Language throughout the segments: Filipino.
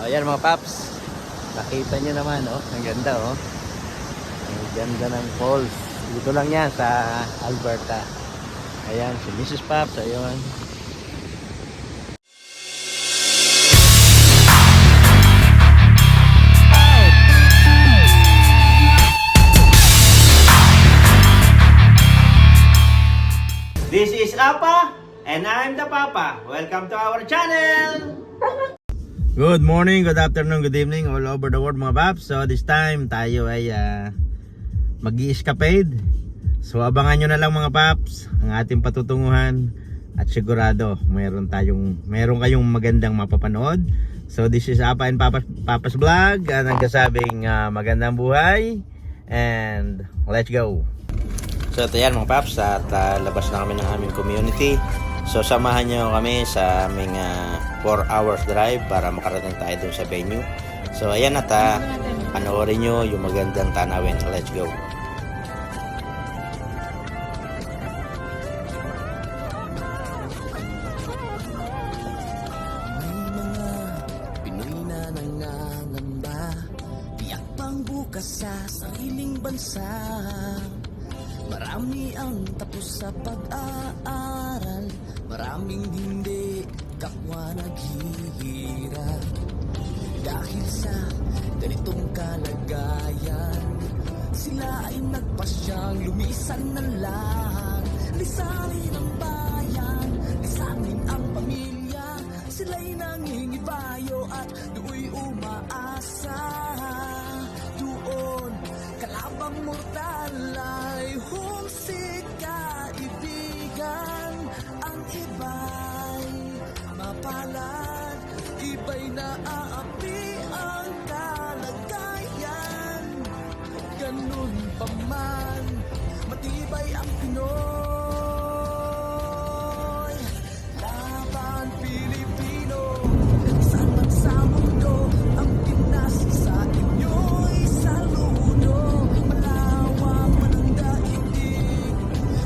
Ayan mga paps. Nakita nyo naman, oh. Ang ganda, oh. Ang ganda ng falls. Dito lang yan sa Alberta. Ayan, si Mrs. Paps. Ayun. This is Apa, and I'm the Papa. Welcome to our channel! Good morning, good afternoon, good evening all over the world mga paps. So this time tayo ay mag-i-escapade. So abangan nyo na lang mga paps ang ating patutunguhan. At sigurado meron kayong magandang mapapanood. So this is Apa and Papa's Vlog. Nagsasabing magandang buhay. And let's go! So ito yan mga paps, at labas na kami ng aming community. So samahan nyo kami sa aming 4 hours drive para makarating tayo dun sa venue. So ayan, at panoorin nyo yung magandang tanawin. Let's go! May mga Pinoy na nangangamba, tiyak pang bukas sa sariling bansa. Marami ang tapos sa pag-aaral, maraming hindi kapwa naghihirap. Dahil sa ganitong kalagayan, sila ay nagpasyang lumisan na lang. Lisanin ang bayan, lisanin ang pamilya. Sila'y nangingibayo at do'y umaasa. Doon, kalabang mortal ay humsik kaibigan. Ang iba'y mapalad, iba'y naaapi ang kalagayan. Ganun pa man, matibay ang Pinoy. Laban Pilipino, saan man sa mundo, ang Pinas sa inyo'y saludo. Malawak man ang daigdig,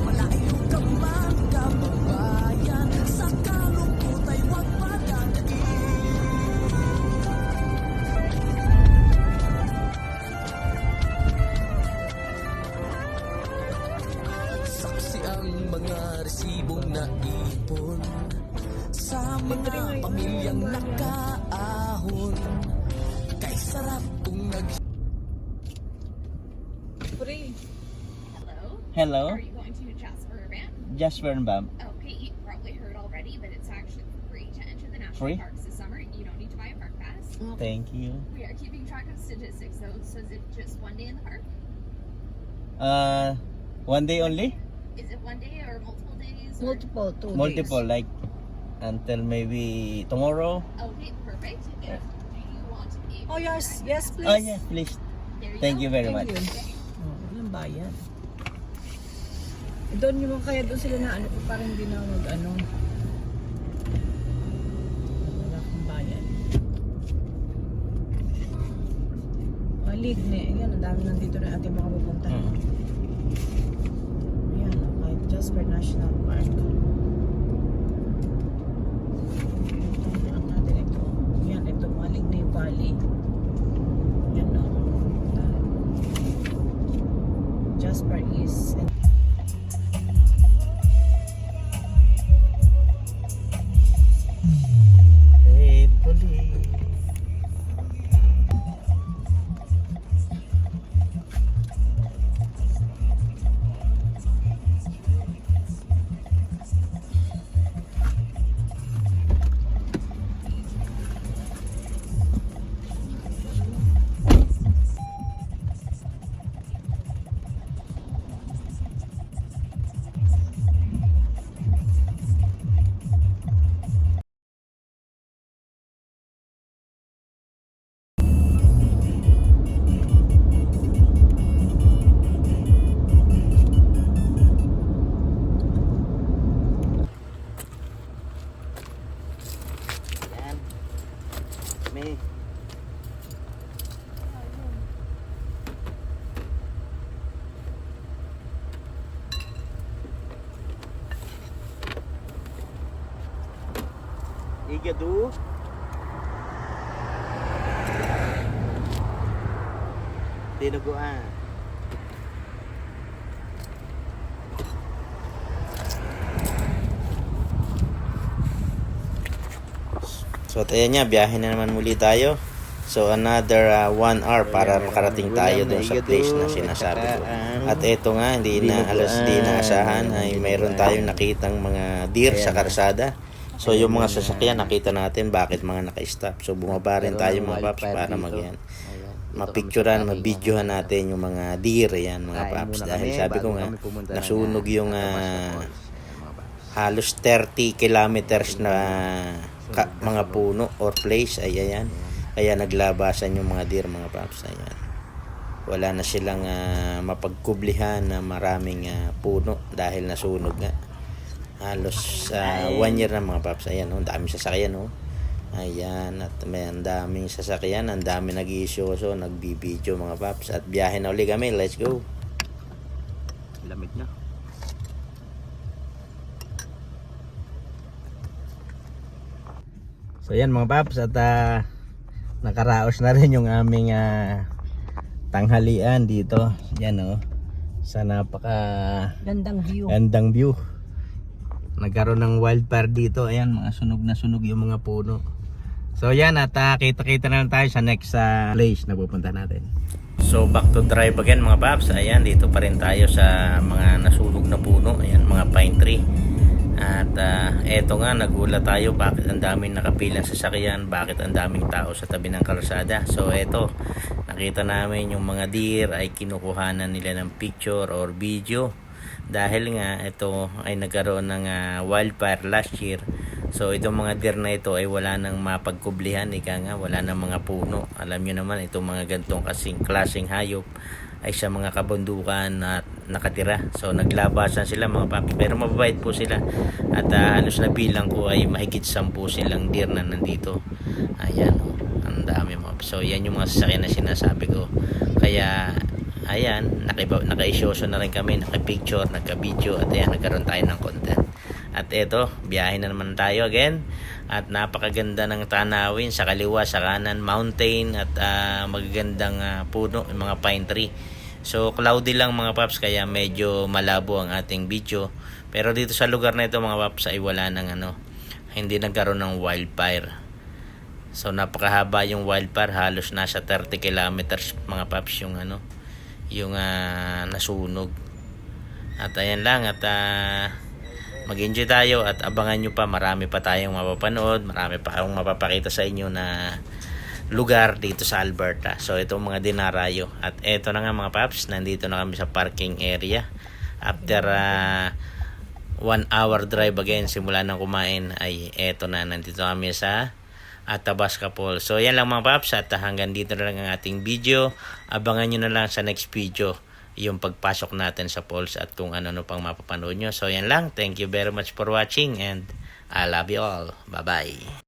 malayo ka man kababayan, sa kalungkot ay huwag padadaig. Saksi ang mga resibong naipon sa mga pamilyang nakaahon. Kay sarap kung Free. Hello, Are you going to Jasper Van? Jasper and Bam. Okay, you probably heard already, but it's actually free to enter the national Free? parks this summer. You don't need to buy a park pass. Thank you. We are keeping track of statistics though, so is it just one day in the park? One day only? Is it one day or multiple days? Or... Multiple, 2 Multiple, days. like until maybe tomorrow. Okay, perfect. If you want to be Oh yes, yes please. Oh yeah, please. there you Thank go. you very Thank much. you. Oh, walang bayan. Doon yung kaya doon sila na ano, parang hindi na mag ano. Wala kang bayan. Malig na. Ayan, ang dami nandito na ating mga pupunta. Ayan, kahit Jasper National Park. Ito ang natin ito. Ayan, ito Malig na Valley. Ayan o. Jasper is Faithfully. Igadu. dinuguan. So tayo niya, biyahe na naman muli tayo. So another 1 hour para makarating tayo doon sa place na sinasabi ko. At eto nga, hindi na asahan ay mayroon tayong nakitang mga deer sa karsada. So yung mga sasakyan nakita natin bakit mga naka-stop. So bumaba rin tayo mga paps para mapicturean, mabidyohan natin yung mga deer yan mga paps. Dahil sabi ko nga, nasunog yung halos 30 kilometers na mga puno or place ay ayan. Kaya naglabasan yung mga deer mga paps. Ayan. Wala na silang mapagkublihan na maraming puno dahil nasunog nga. Halos 1 year na mga paps. Ayan, ang daming sasakyan. Ayan, at may ang daming sasakyan, ang daming nag-iisyoso, nagbibideo mga paps. At biyahe na uli kami, let's go. Lamig na. So yan mga paps, at nakaraos na rin yung aming tanghalian dito. Yan sa Gandang view. gandang view. Nagkaroon ng wildfire dito. Ayan, mga sunog na sunog yung mga puno. So yan, at kita-kita na lang tayo sa next place na pupunta natin. So back to drive again mga paps. Ayan, dito pa rin tayo sa mga nasunog na puno. Ayan, mga pine tree. At eto nga, nagulat tayo bakit ang daming nakapilang sasakyan, bakit ang daming tao sa tabi ng kalsada. So eto, nakita namin yung mga deer ay kinukuhanan nila ng picture or video. Dahil nga ito ay nagkaroon ng wildfire last year. So itong mga deer na ito ay wala nang mapagkublihan, ika nga, wala nang mga puno. Alam nyo naman, itong mga gantong klaseng hayop ay sa mga kabundukan at nakatira. So naglabasan sila mga papi, pero mababait po sila. At halos na bilang ko ay mahigit 10 silang deer na nandito. Ayan, ang dami mga. So yan yung mga sasakyan na sinasabi ko. Kaya ayan, naka-isyoso na rin kami, naka-picture, nagka-video, at ayan, nagkaroon tayo ng content. At eto, biyahe na naman tayo again. At napakaganda ng tanawin sa kaliwa, sa kanan, mountain, at magagandang puno, yung mga pine tree. So cloudy lang mga paps, kaya medyo malabo ang ating video. Pero dito sa lugar na ito mga paps ay wala nang hindi nagkaroon ng wildfire. So napakahaba yung wildfire, halos nasa 30 kilometers mga paps yung yung nasunog. At ayan lang, at mag-enjoy tayo at abangan nyo pa, marami pa tayong mapapanood, marami pa akong mapapakita sa inyo na lugar dito sa Alberta. So itong mga dinarayo. At eto na nga mga paps, nandito na kami sa parking area. After 1 hour drive again, simula ng kumain ay eto na, nandito kami sa Athabasca Falls. So yan lang mga paps, at hanggang dito na lang ang ating video. Abangan nyo na lang sa next video yung pagpasok natin sa falls at kung ano pang mapapanood nyo. So yan lang, thank you very much for watching and I love you all. Bye bye.